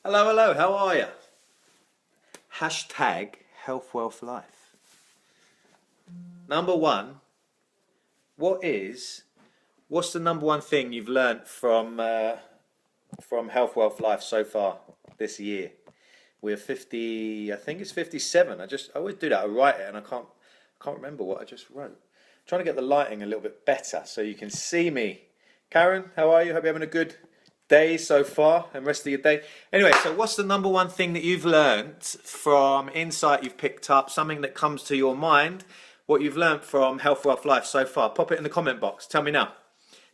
Hello, hello, how are you? Hashtag health, wealth, life. Number one, what's the number one thing you've learnt from health, wealth, life so far this year? We're 50, I think it's 57. I always do that. I write it and I can't remember what I just wrote. Trying to get the lighting a little bit better so you can see me. Karen, how are you? Hope you're having a good day so far and rest of your day. Anyway, so what's the number one thing that you've learnt from insight you've picked up, something that comes to your mind, what you've learnt from health, wealth, life so far? Pop it in the comment box. Tell me now.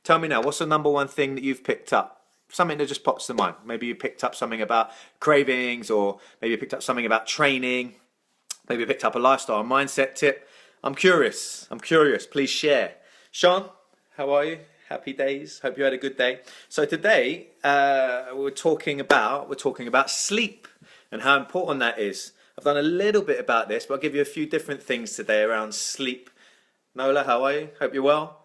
Tell me now, what's the number one thing that you've picked up? Something that just pops to mind. Maybe you picked up something about cravings, or maybe you picked up something about training. Maybe you picked up a lifestyle mindset tip. I'm curious. Please share. Sean, how are you? Happy days. Hope you had a good day. So today we're talking about sleep and how important that is. I've done a little bit about this, but I'll give you a few different things today around sleep. Nola, how are you? Hope you're well.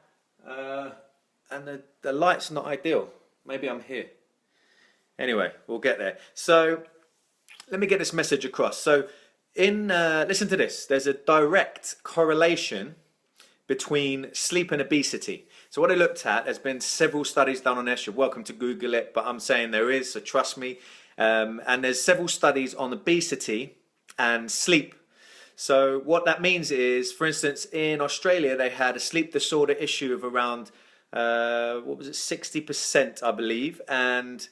And the light's not ideal. Maybe I'm here. Anyway, we'll get there. So let me get this message across. So listen to this. There's a direct correlation between sleep and obesity. So what I looked at, there's been several studies done on this. You're welcome to Google it, but I'm saying there is, so trust me. And there's several studies on obesity and sleep. So what that means is, for instance, in Australia, they had a sleep disorder issue of around, 60%, I believe. And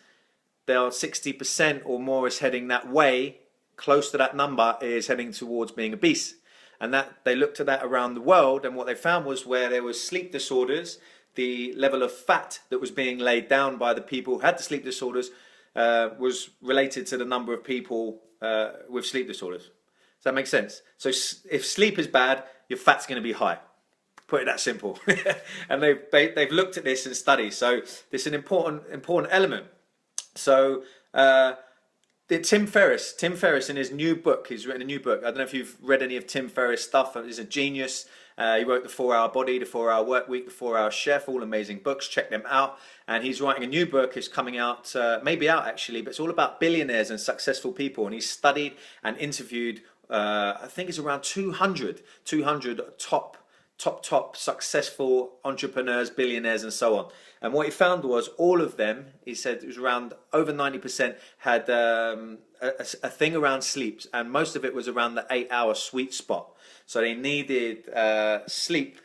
there are 60% or more is heading that way. Close to that number is heading towards being obese. And that they looked at that around the world, and what they found was where there was sleep disorders, the level of fat that was being laid down by the people who had the sleep disorders was related to the number of people with sleep disorders. Does that make sense? So if sleep is bad, your fat's going to be high. Put it that simple. And they've looked at this in studies. So this is an important element. So Tim Ferriss in his new book, he's written a new book. I don't know if you've read any of Tim Ferriss' stuff. He's a genius. He wrote The 4-Hour Body, The 4-Hour Work Week, The 4-Hour Chef, all amazing books. Check them out. And he's writing a new book. It's coming out, maybe out actually, but it's all about billionaires and successful people. And he's studied and interviewed, I think it's around 200 top successful entrepreneurs, billionaires, and so on. And what he found was all of them, he said it was around over 90% had a thing around sleep, and most of it was around the 8-hour sweet spot. So they needed enough sleep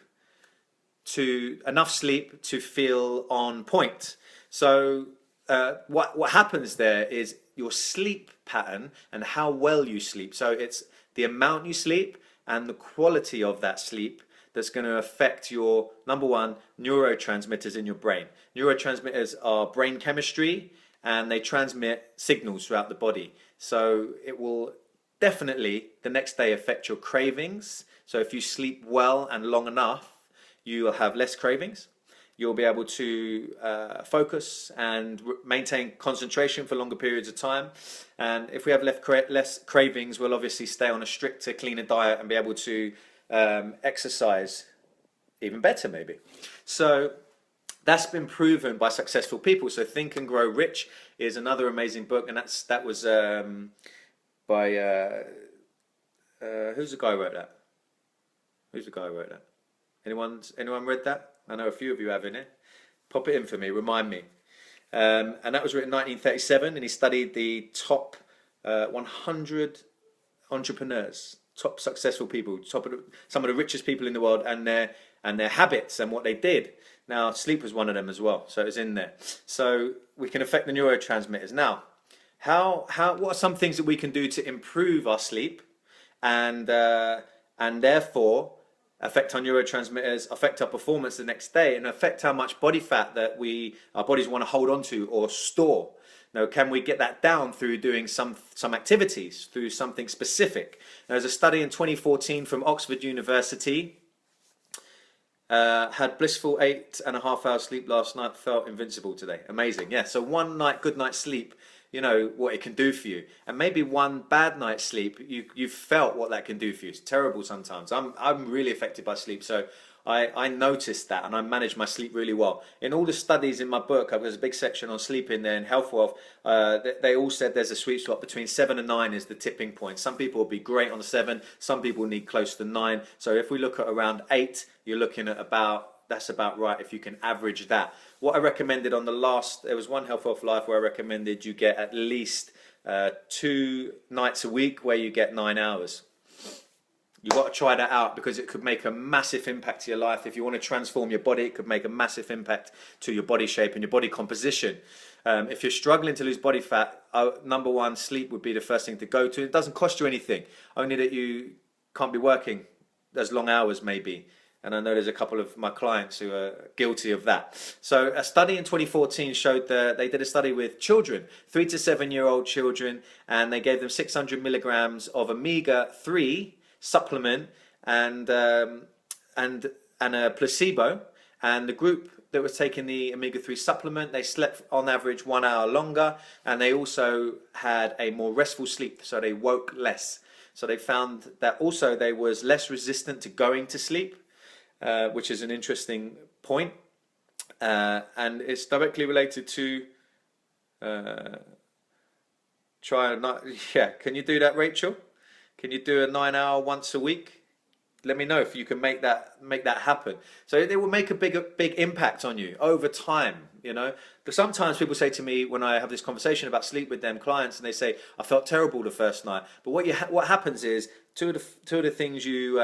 to feel on point. So what happens there is your sleep pattern and how well you sleep. So it's the amount you sleep and the quality of that sleep that's going to affect your, number one, neurotransmitters in your brain. Neurotransmitters are brain chemistry, and they transmit signals throughout the body. So it will definitely the next day affect your cravings. So if you sleep well and long enough, you will have less cravings. You'll be able to focus and maintain concentration for longer periods of time. And if we have less cravings, we'll obviously stay on a stricter, cleaner diet and be able to exercise even better, maybe. So that's been proven by successful people. So Think and Grow Rich is another amazing book, and that was by who's the guy who wrote that? Who's the guy who wrote that? Anyone read that? I know a few of you have in it. Pop it in for me, remind me. And that was written in 1937, and he studied the top 100 entrepreneurs, top successful people, some of the richest people in the world, and their habits and what they did. Now, sleep was one of them as well, so it was in there. So we can affect the neurotransmitters. Now, what are some things that we can do to improve our sleep, and therefore affect our neurotransmitters, affect our performance the next day, and affect how much body fat that our bodies want to hold on to or store? Now, can we get that down through doing some activities, through something specific? Now, there's a study in 2014 from Oxford University. Had blissful 8.5 hours sleep last night, felt invincible today. Amazing, yeah. So one good night's sleep, you know what it can do for you. And maybe one bad night's sleep, you've felt what that can do for you. It's terrible sometimes. I'm really affected by sleep. So I noticed that, and I managed my sleep really well. In all the studies in my book, there's a big section on sleep in there and health wealth. They all said there's a sweet spot between 7 and 9 is the tipping point. Some people will be great on 7, some people need close to 9. So if we look at around 8, you're looking at that's about right if you can average that. What I recommended on the last, there was one Health Wealth Life where I recommended you get at least 2 nights a week where you get 9 hours. You've got to try that out because it could make a massive impact to your life. If you want to transform your body, it could make a massive impact to your body shape and your body composition. If you're struggling to lose body fat, number one, sleep would be the first thing to go to. It doesn't cost you anything, only that you can't be working as long hours maybe. And I know there's a couple of my clients who are guilty of that. So a study in 2014 showed that they did a study with children, 3 to 7-year-old children, and they gave them 600 milligrams of omega-3 supplement and a placebo. And the group that was taking the omega-3 supplement, they slept on average 1 hour longer, and they also had a more restful sleep, so they woke less. So they found that also they was less resistant to going to sleep, which is an interesting point, and it's directly related to can you do that, Rachel? Can you do a 9-hour once a week? Let me know if you can make that happen. So it will make a big impact on you over time, you know. But sometimes people say to me when I have this conversation about sleep with them clients, and they say, I felt terrible the first night. But what happens is two of the things you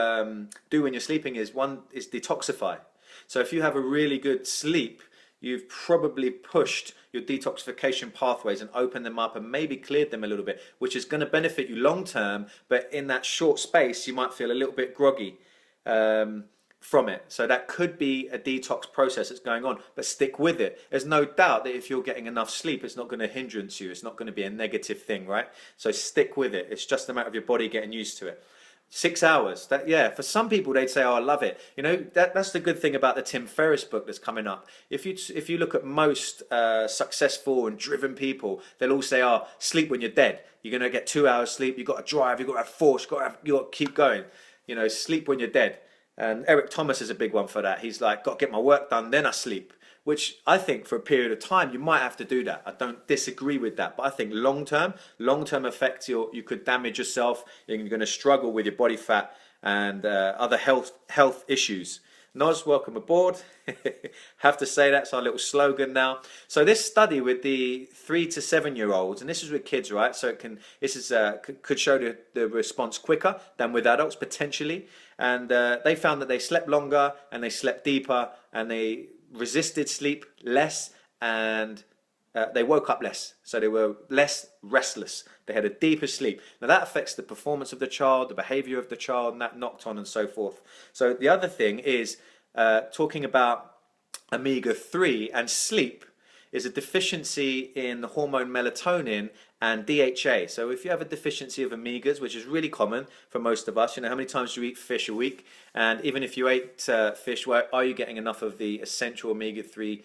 do when you're sleeping is, one is detoxify. So if you have a really good sleep, you've probably pushed your detoxification pathways and opened them up and maybe cleared them a little bit, which is going to benefit you long term, but in that short space you might feel a little bit groggy from it. So that could be a detox process that's going on, but stick with it. There's no doubt that if you're getting enough sleep, it's not going to hindrance you. It's not going to be a negative thing, right? So stick with it. It's just a matter of your body getting used to it. 6 hours, for some people they'd say, oh, I love it. You know, that's the good thing about the Tim Ferriss book that's coming up. If you look at most successful and driven people, they'll all say, oh, sleep when you're dead. You're going to get 2 hours sleep, you've got to drive, you've got to have force, you've got to keep going. You know, sleep when you're dead. And Eric Thomas is a big one for that. He's like, got to get my work done, then I sleep. Which I think for a period of time, you might have to do that. I don't disagree with that. But I think long-term effects, you could damage yourself. You're going to struggle with your body fat and other health issues. Noz, welcome aboard. Have to say that's our little slogan now. So this study with the 3 to 7-year-olds, and this is with kids, right? So could show the response quicker than with adults potentially. And they found that they slept longer and they slept deeper and they resisted sleep less, and they woke up less. So they were less restless. They had a deeper sleep. Now that affects the performance of the child, the behavior of the child, and that knocked on and so forth. So the other thing is talking about omega-3 and sleep is a deficiency in the hormone melatonin and DHA. So if you have a deficiency of omegas, which is really common for most of us, you know, how many times do you eat fish a week? And even if you ate fish, are you getting enough of the essential omega-3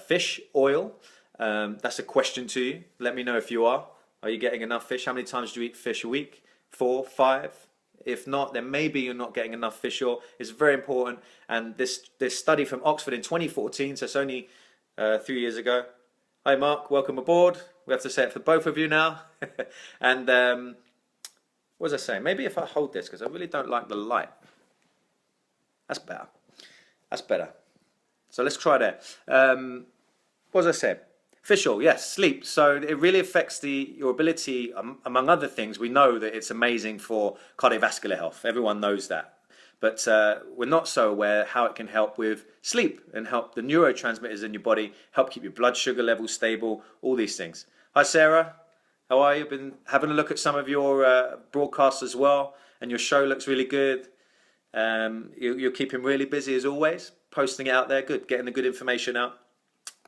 fish oil? That's a question to you. Let me know if you are. Are you getting enough fish? How many times do you eat fish a week? 4, 5? If not, then maybe you're not getting enough fish oil. It's very important. And this study from Oxford in 2014, so it's only 3 years ago. Hi Mark, welcome aboard. We have to say it for both of you now. And what was I saying? Maybe if I hold this, because I really don't like the light. That's better. That's better. So let's try that. What was I saying? Fish oil, yes, sleep. So it really affects your ability, among other things. We know that it's amazing for cardiovascular health. Everyone knows that. But we're not so aware how it can help with sleep and help the neurotransmitters in your body, help keep your blood sugar levels stable, all these things. Hi Sarah, how are you? Been having a look at some of your broadcasts as well, and your show looks really good. You're keeping really busy as always, posting it out there, good, getting the good information out.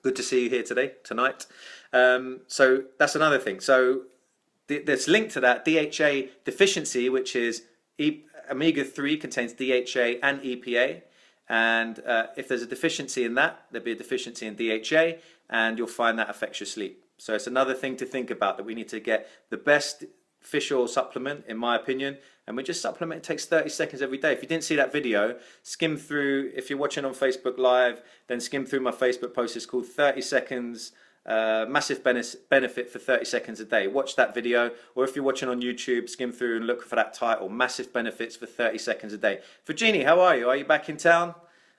Good to see you here tonight. So that's another thing. So there's linked to that DHA deficiency, which is omega-3 contains DHA and EPA, and if there's a deficiency in that, there'll be a deficiency in DHA, and you'll find that affects your sleep. So it's another thing to think about, that we need to get the best fish oil supplement, in my opinion, and we just supplement. It takes 30 seconds every day. If you didn't see that video, skim through. If you're watching on Facebook Live, then skim through my Facebook post. It's called 30 Seconds, Massive Benefit for 30 Seconds a Day. Watch that video, or if you're watching on YouTube, skim through and look for that title, Massive Benefits for 30 Seconds a Day. Virginie, how are you? Are you back in town?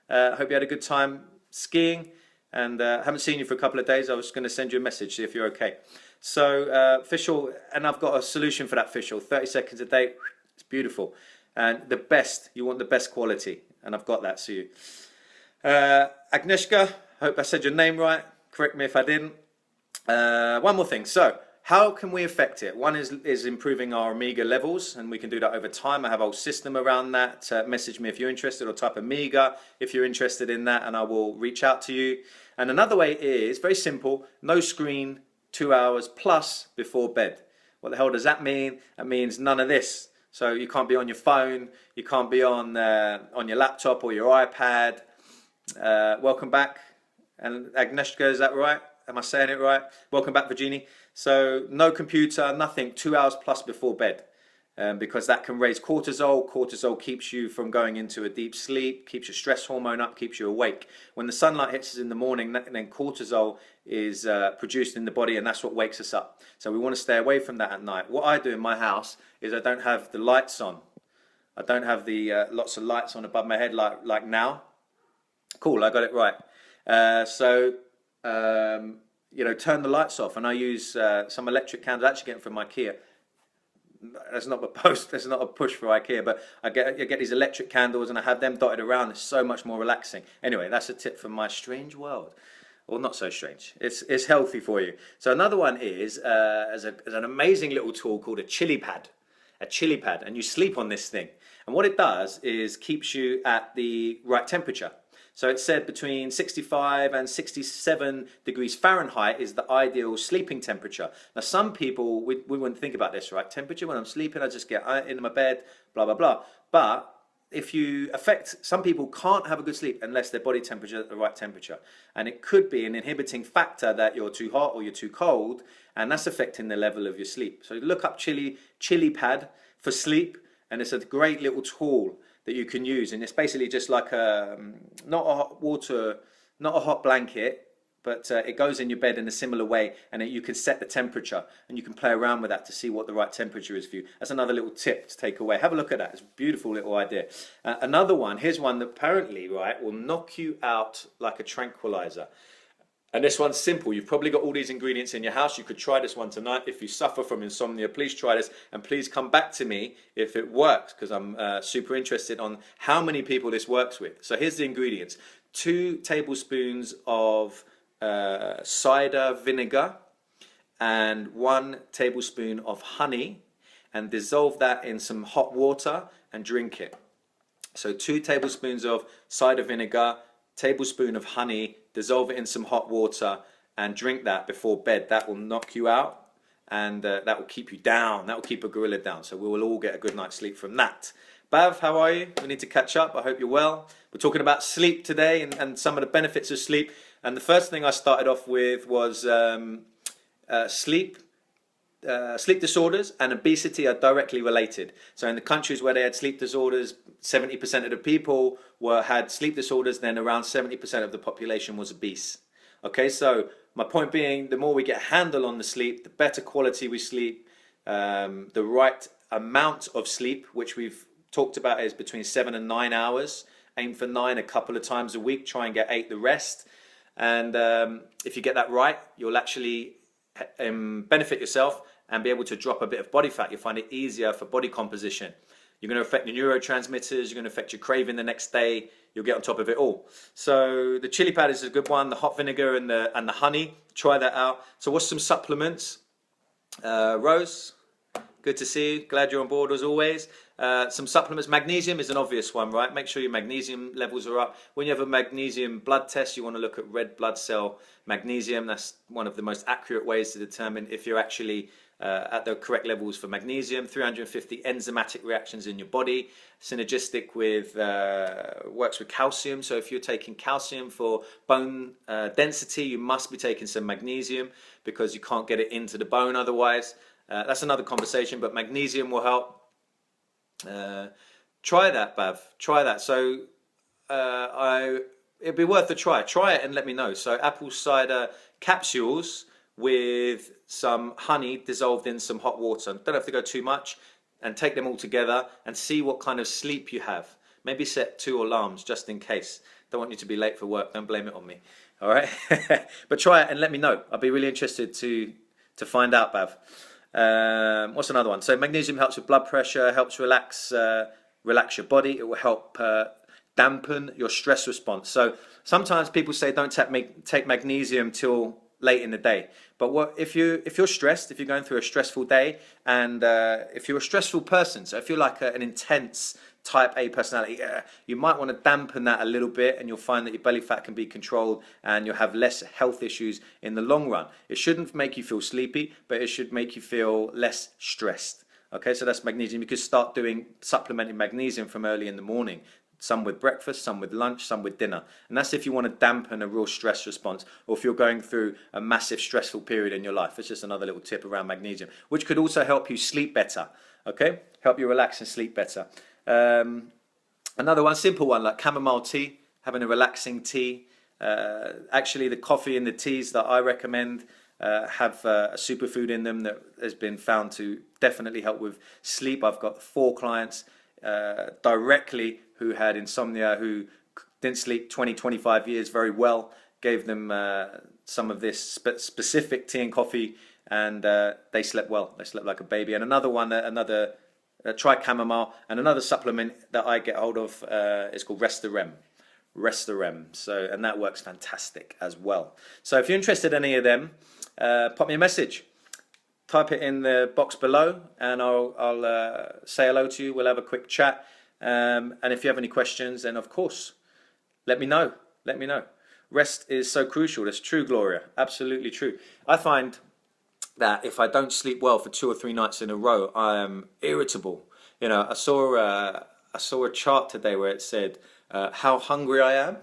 I hope you had a good time skiing, and I haven't seen you for a couple of days. I was going to send you a message, see if you're okay. So fish oil, and I've got a solution for that fish oil, 30 seconds a day. It's beautiful, and the best, you want the best quality, and I've got that to you. Agnieszka, hope I said your name right, correct me if I didn't. One more thing, so how can we affect it? One is improving our omega levels, and we can do that over time. I have a whole system around that. Message me if you're interested, or type omega if you're interested in that, and I will reach out to you. And another way is very simple: no screen 2 hours plus before bed. What the hell does that mean? That means none of this. So you can't be on your phone, you can't be on your laptop or your iPad. Welcome back. And Agnieszka, is that right? Am I saying it right? Welcome back, Virginie. So no computer, nothing, 2 hours plus before bed. Because that can raise cortisol. Cortisol keeps you from going into a deep sleep, keeps your stress hormone up, keeps you awake. When the sunlight hits us in the morning, then cortisol is produced in the body, and that's what wakes us up. So we want to stay away from that at night. What I do in my house is I don't have the lights on. I don't have the lots of lights on above my head like now. Cool, I got it right. You know, turn the lights off, and I use some electric candles. I actually get them from IKEA. That's not a post. That's not a push for IKEA, but I get these electric candles, and I have them dotted around. It's so much more relaxing. Anyway, that's a tip from my strange world. Well, not so strange. It's healthy for you. So another one is as an amazing little tool called a chili pad. A chili pad, and you sleep on this thing. And what it does is keeps you at the right temperature. So it said between 65 and 67 degrees Fahrenheit is the ideal sleeping temperature. Now some people, we wouldn't think about this, right? Temperature, when I'm sleeping, I just get into my bed, blah, blah, blah. But if you some people can't have a good sleep unless their body temperature is at the right temperature. And it could be an inhibiting factor that you're too hot or you're too cold, and that's affecting the level of your sleep. So look up chili pad for sleep, and it's a great little tool that you can use, and it's basically just like not a hot blanket, but it goes in your bed in a similar way, and you can set the temperature, and you can play around with that to see what the right temperature is for you. That's another little tip to take away. Have a look at that. It's a beautiful little idea. Another one, here's one that apparently, right, will knock you out like a tranquilizer. And this one's simple. You've probably got all these ingredients in your house. You could try this one tonight. If you suffer from insomnia, please try this, and please come back to me if it works, because I'm super interested on how many people this works with. So here's the ingredients: 2 tablespoons of cider vinegar and 1 tablespoon of honey, and dissolve that in some hot water and drink it. So 2 tablespoons of cider vinegar, tablespoon of honey, dissolve it in some hot water, and drink that before bed. That will knock you out, and that will keep you down. That will keep a gorilla down. So we will all get a good night's sleep from that. Bav, how are you? We need to catch up. I hope you're well. We're talking about sleep today, and some of the benefits of sleep. And the first thing I started off with was sleep disorders and obesity are directly related. So in the countries where they had sleep disorders, 70% of the people had sleep disorders, then around 70% of the population was obese. Okay, so my point being, the more we get a handle on the sleep, the better quality we sleep, the right amount of sleep, which we've talked about is between 7 and 9 hours. Aim for 9 a couple of times a week, try and get 8 the rest. And if you get that right, you'll actually benefit yourself and be able to drop a bit of body fat. You'll find it easier for body composition. You're going to affect the neurotransmitters, you're going to affect your craving the next day, you'll get on top of it all. So the chili pad is a good one, the hot vinegar and the honey, try that out. So what's some supplements? Rose, good to see you, glad you're on board as always. Some supplements. Magnesium is an obvious one, right? Make sure your magnesium levels are up. When you have a magnesium blood test, you want to look at red blood cell magnesium. That's one of the most accurate ways to determine if you're actually at the correct levels for magnesium. 350 enzymatic reactions in your body, synergistic with works with calcium. So if you're taking calcium for bone density, you must be taking some magnesium because you can't get it into the bone otherwise. That's another conversation, but magnesium will help. Try that, Bav. Try that. So it'd be worth a try. Try it and let me know. So apple cider capsules with some honey dissolved in some hot water. Don't have to go too much, and take them all together and see what kind of sleep you have. Maybe set 2 alarms just in case. Don't want you to be late for work. Don't blame it on me. All right. But try it and let me know. I'll be really interested to find out, Bav. What's another one? So magnesium helps with blood pressure, helps relax your body. It will help dampen your stress response. So sometimes people say don't take magnesium till late in the day. But if you're stressed, if you're going through a stressful day, and if you're a stressful person, so if you're like an intense type A personality, you might want to dampen that a little bit, and you'll find that your belly fat can be controlled and you'll have less health issues in the long run. It shouldn't make you feel sleepy, but it should make you feel less stressed. Okay, so that's magnesium. You could start supplementing magnesium from early in the morning. Some with breakfast, some with lunch, some with dinner. And that's if you want to dampen a real stress response, or if you're going through a massive stressful period in your life. It's just another little tip around magnesium, which could also help you sleep better. Okay, help you relax and sleep better. Another one, simple one, like chamomile tea, having a relaxing tea. Actually, the coffee and the teas that I recommend have a superfood in them that has been found to definitely help with sleep. I've got 4 clients directly who had insomnia, who didn't sleep 20-25 years very well, gave them some of this specific tea and coffee, and they slept well. They slept like a baby. And another one, try chamomile, and another supplement that I get hold of is called Restorem. So, and that works fantastic as well. So if you're interested in any of them, pop me a message. Type it in the box below, and I'll say hello to you. We'll have a quick chat. And if you have any questions, then of course, let me know. Rest is so crucial. That's true, Gloria. Absolutely true. I find that if I don't sleep well for 2 or 3 nights in a row, I am irritable. You know, I saw a chart today where it said how hungry I am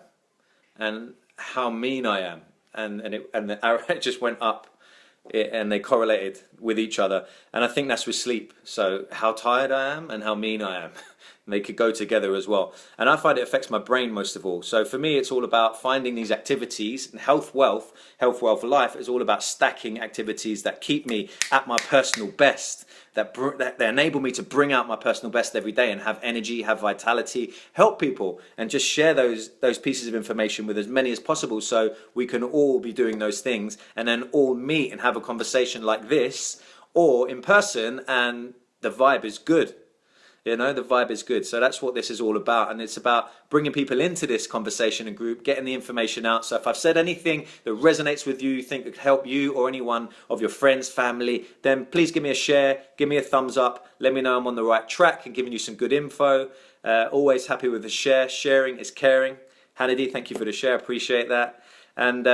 and how mean I am, and the arrow just went up, and they correlated with each other. And I think that's with sleep. So how tired I am and how mean I am. And they could go together as well. And I find it affects my brain most of all. So for me, it's all about finding these activities, and health wealth for life is all about stacking activities that keep me at my personal best, that enable me to bring out my personal best every day and have energy, have vitality, help people, and just share those pieces of information with as many as possible, so we can all be doing those things and then all meet and have a conversation like this or in person, and the vibe is good. You know, the vibe is good. So that's what this is all about. And it's about bringing people into this conversation and group, getting the information out. So if I've said anything that resonates with you, think could help you or anyone of your friends, family, then please give me a share, give me a thumbs up. Let me know I'm on the right track and giving you some good info. Always happy with the share. Sharing is caring. Hannity, thank you for the share. Appreciate that. And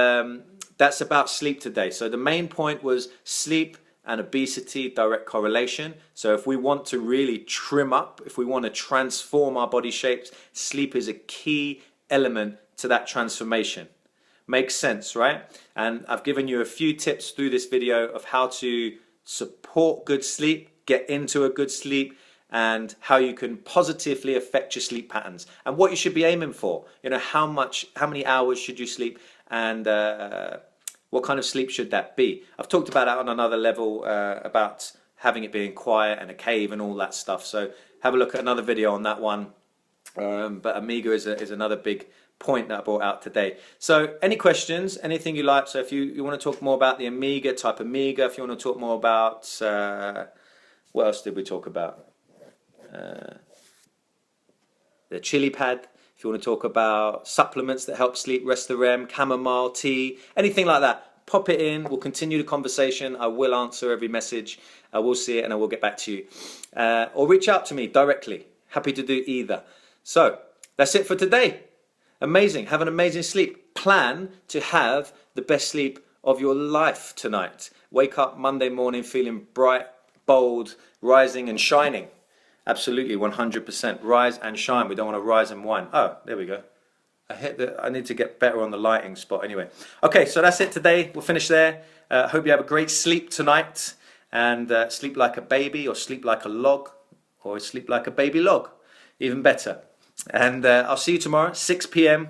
that's about sleep today. So the main point was sleep and obesity, direct correlation. So if we want to really trim up, if we want to transform our body shapes, sleep is a key element to that transformation. Makes sense, right? And I've given you a few tips through this video of how to support good sleep, get into a good sleep, and how you can positively affect your sleep patterns and what you should be aiming for. You know, how many hours should you sleep, and what kind of sleep should that be? I've talked about that on another level, about having it being quiet and a cave and all that stuff. So have a look at another video on that one. But Omega is another big point that I brought out today. So any questions, anything you like. So if you want to talk more about the Omega, type Omega. If you want to talk more about, what else did we talk about? The chili pad. If you want to talk about supplements that help sleep, Restorem, chamomile tea, anything like that, pop it in. We'll continue the conversation. I will answer every message. I will see it and I will get back to you. Or reach out to me directly. Happy to do either. So that's it for today. Amazing. Have an amazing sleep. Plan to have the best sleep of your life tonight. Wake up Monday morning feeling bright, bold, rising and shining. Absolutely, 100%. Rise and shine. We don't want to rise and whine. Oh, there we go. I need to get better on the lighting spot anyway. Okay, so that's it today. We'll finish there. Hope you have a great sleep tonight. And sleep like a baby, or sleep like a log, or sleep like a baby log. Even better. And I'll see you tomorrow, 6 p.m.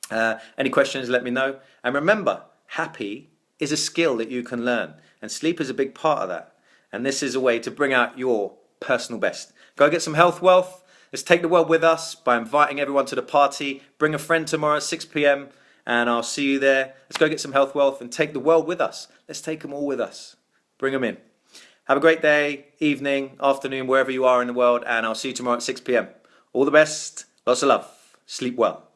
Any questions, let me know. And remember, happy is a skill that you can learn. And sleep is a big part of that. And this is a way to bring out your personal best. Go get some health wealth. Let's take the world with us by inviting everyone to the party. Bring a friend tomorrow at 6 p.m. and I'll see you there. Let's go get some health wealth and take the world with us. Let's take them all with us. Bring them in. Have a great day, evening, afternoon, wherever you are in the world, and I'll see you tomorrow at 6 p.m. All the best. Lots of love. Sleep well.